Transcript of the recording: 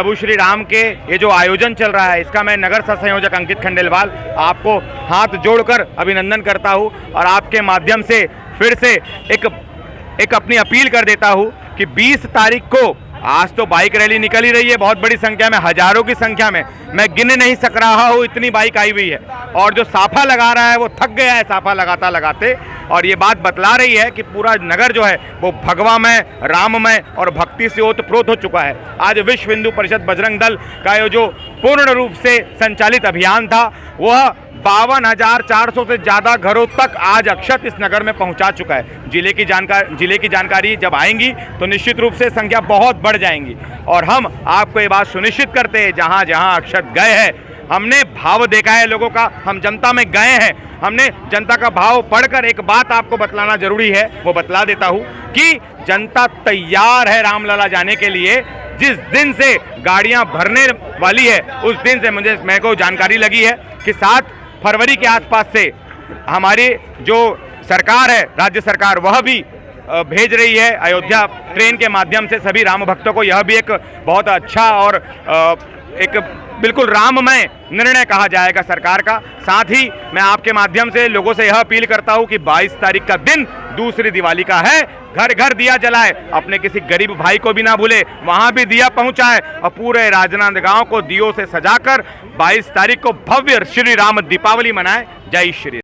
प्रभु श्री राम के ये जो आयोजन चल रहा है, इसका मैं नगर सह संयोजक अंकित खंडेलवाल आपको हाथ जोड़कर अभिनंदन करता हूँ और आपके माध्यम से फिर से एक अपनी अपील कर देता हूँ कि 20 तारीख को, आज तो बाइक रैली निकल ही रही है बहुत बड़ी संख्या में, हजारों की संख्या में, मैं गिन नहीं सक रहा हूँ इतनी बाइक आई हुई है। और जो साफा लगा रहा है वो थक गया है साफा लगाता लगाते, और ये बात बतला रही है कि पूरा नगर जो है वो भगवामय, राममय और भक्ति से ओतप्रोत हो चुका है। आज विश्व हिंदू परिषद बजरंग दल का ये जो पूर्ण रूप से संचालित अभियान था, वह 52,400 से ज़्यादा घरों तक आज अक्षत इस नगर में पहुंचा चुका है। जिले की जानकारी जब आएंगी तो निश्चित रूप से संख्या बहुत बढ़ जाएंगी, और हम आपको ये बात सुनिश्चित करते हैं, जहां जहां अक्षत गए हैं, हमने भाव देखा है लोगों का, हम जनता में गए हैं, हमने जनता का भाव पढ़कर एक बात आपको बतलाना जरूरी है, वो बतला देता हूँ कि जनता तैयार है रामलला जाने के लिए। जिस दिन से गाड़ियां भरने वाली है उस दिन से मेरे को जानकारी लगी है कि 7 फरवरी के आसपास से हमारी जो सरकार है, राज्य सरकार, वह भी भेज रही है अयोध्या ट्रेन के माध्यम से सभी राम भक्तों को। यह भी एक बहुत अच्छा और एक बिल्कुल राममय निर्णय कहा जाएगा सरकार का। साथ ही मैं आपके माध्यम से लोगों से यह अपील करता हूं कि 22 तारीख का दिन दूसरी दिवाली का है, घर घर दिया जलाए, अपने किसी गरीब भाई को भी ना भूले, वहां भी दिया पहुंचाए और पूरे राजनांदगांव को दियों से सजाकर 22 तारीख को भव्य श्री राम दीपावली मनाए। जय श्री